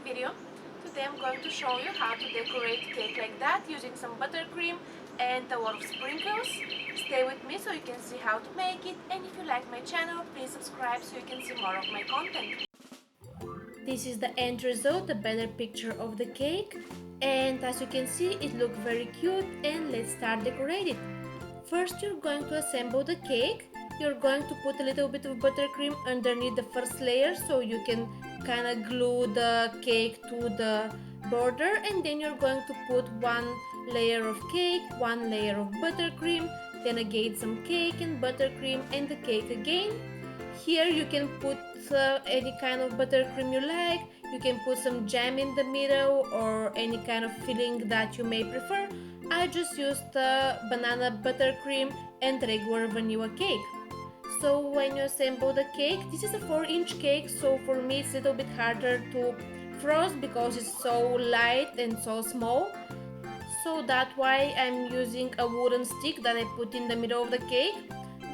video. Today I'm going to show you how to decorate cake like that using some buttercream and a lot of sprinkles. Stay with me so you can see how to make it, and if you like my channel, please subscribe so you can see more of my content. This is the end result, the better picture of the cake, and as you can see it looks very cute. And let's start decorating. First you're going to assemble the cake. You're going to put a little bit of buttercream underneath the first layer so you can kind of glue the cake to the border, and then you're going to put one layer of cake, one layer of buttercream, then again some cake and buttercream and the cake again. Here you can put any kind of buttercream you like. You can put some jam in the middle or any kind of filling that you may prefer. I just used banana buttercream and regular vanilla cake. So when you assemble the cake, this is a 4-inch cake, so for me it's a little bit harder to frost because it's so light and so small. So that's why I'm using a wooden stick that I put in the middle of the cake.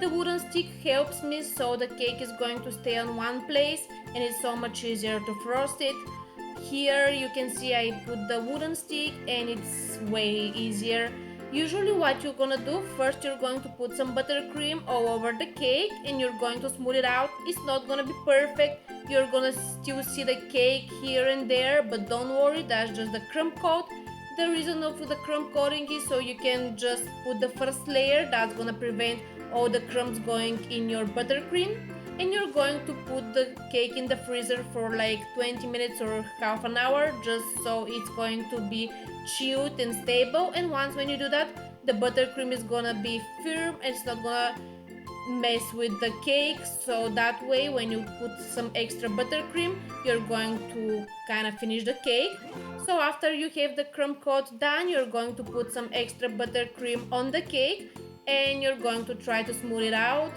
The wooden stick helps me so the cake is going to stay on one place and it's so much easier to frost it. Here you can see I put the wooden stick and it's way easier. Usually what you're gonna do, first you're going to put some buttercream all over the cake and you're going to smooth it out. It's not gonna be perfect. You're gonna still see the cake here and there, but don't worry, that's just the crumb coat. The reason of the crumb coating is so you can just put the first layer. That's gonna prevent all the crumbs going in your buttercream. And you're going to put the cake in the freezer for like 20 minutes or half an hour, just so it's going to be chilled and stable. And once when you do that, the buttercream is gonna be firm and it's not gonna mess with the cake. So that way when you put some extra buttercream, you're going to kind of finish the cake. So after you have the crumb coat done, you're going to put some extra buttercream on the cake and you're going to try to smooth it out.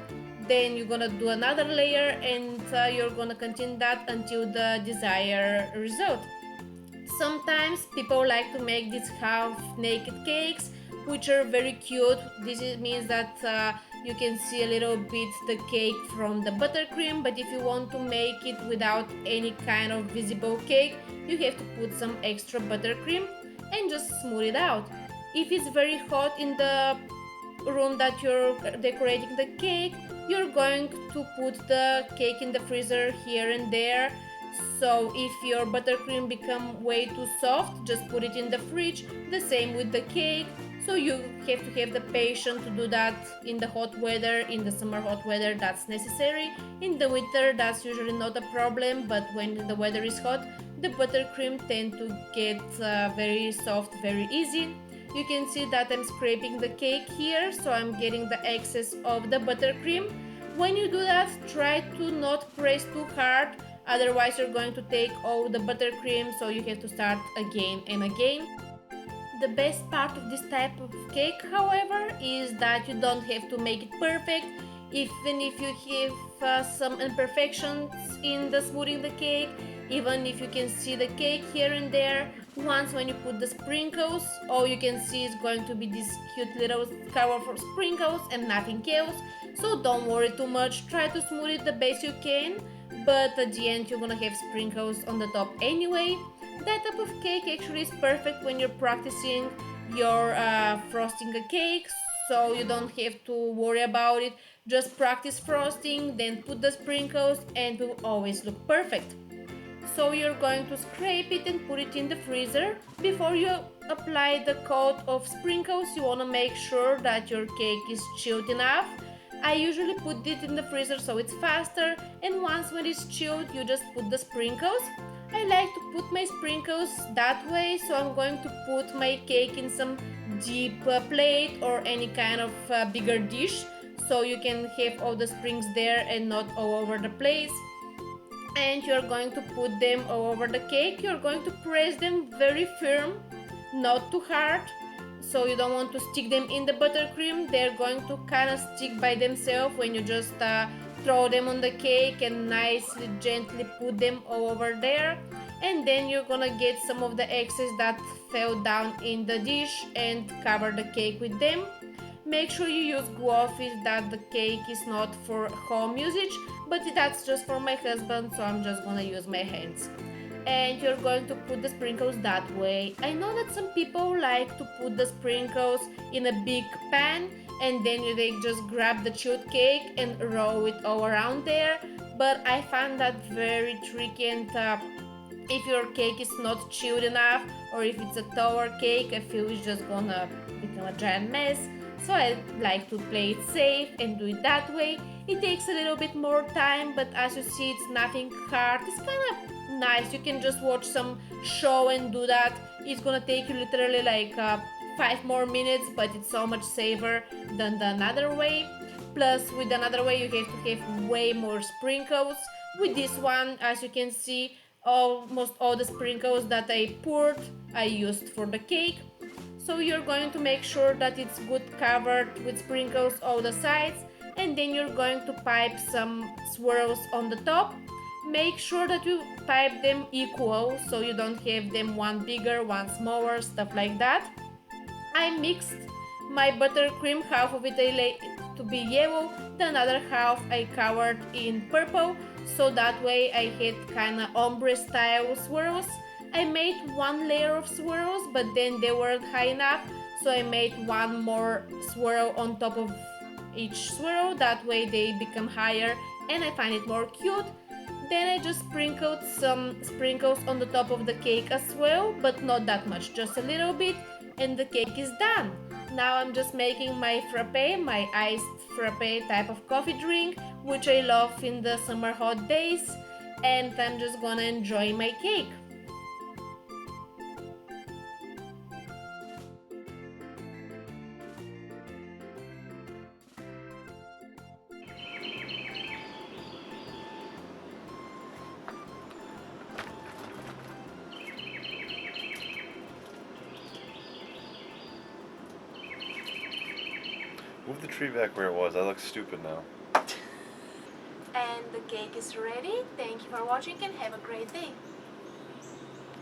Then you're gonna do another layer and you're gonna continue that until the desired result. Sometimes people like to make these half naked cakes, which are very cute. Means that you can see a little bit the cake from the buttercream, but if you want to make it without any kind of visible cake, you have to put some extra buttercream and just smooth it out. If it's very hot in the room that you're decorating the cake, you're going to put the cake in the freezer here and there. So if your buttercream become way too soft, just put it in the fridge. The same with the cake. So you have to have the patience to do that in the hot weather. In the summer hot weather, that's necessary. In the winter, that's usually not a problem, but when the weather is hot, the buttercream tend to get very soft very easy. You can see that I'm scraping the cake here, so I'm getting the excess of the buttercream. When you do that, try to not press too hard, otherwise you're going to take all the buttercream, so you have to start again and again. The best part of this type of cake, however, is that you don't have to make it perfect. Even if you have some imperfections in the smoothing the cake, even if you can see the cake here and there, once when you put the sprinkles, all you can see is going to be this cute little colorful sprinkles and nothing else. So don't worry too much, try to smooth it the best you can, but at the end you're gonna have sprinkles on the top anyway. That type of cake actually is perfect when you're practicing your frosting a cake, so you don't have to worry about it. Just practice frosting, then put the sprinkles and it will always look perfect. So you're going to scrape it and put it in the freezer. Before you apply the coat of sprinkles, you want to make sure that your cake is chilled enough. I usually put it in the freezer so it's faster, and once when it's chilled, you just put the sprinkles. I like to put my sprinkles that way, so I'm going to put my cake in some deep plate or any kind of bigger dish, so you can have all the springs there and not all over the place. And you're going to put them all over the cake. You're going to press them very firm, not too hard, so you don't want to stick them in the buttercream. They're going to kind of stick by themselves when you just throw them on the cake and nicely gently put them all over there. And then you're gonna get some of the excess that fell down in the dish and cover the cake with them. Make sure you use gloves that the cake is not for home usage, but that's just for my husband, so I'm just gonna use my hands. and you're going to put the sprinkles that way. I know that some people like to put the sprinkles in a big pan and then they just grab the chilled cake and roll it all around there, but I find that very tricky, and if your cake is not chilled enough or if it's a tower cake, I feel it's just gonna become a giant mess. So I like to play it safe and do it that way. It takes a little bit more time, but as you see, it's nothing hard. It's kind of nice. You can just watch some show and do that. It's gonna take you literally like 5 more minutes, but it's so much safer than the another way. Plus, with another way, you have to have way more sprinkles. With this one, as you can see, almost all the sprinkles that I poured, I used for the cake. So you're going to make sure that it's good covered with sprinkles all the sides, and then you're going to pipe some swirls on the top. Make sure that you pipe them equal so you don't have them one bigger, one smaller, stuff like that. I mixed my buttercream, half of it I laid to be yellow, the other half I covered in purple, so that way I had kinda ombre style swirls. I made one layer of swirls, but then they weren't high enough, so I made one more swirl on top of each swirl, that way they become higher and I find it more cute. Then I just sprinkled some sprinkles on the top of the cake as well, but not that much, just a little bit, and the cake is done. Now I'm just making my frappe, my iced frappe type of coffee drink, which I love in the summer hot days, and I'm just gonna enjoy my cake. Move the tree back where it was. I look stupid now. And the cake is ready. Thank you for watching and have a great day.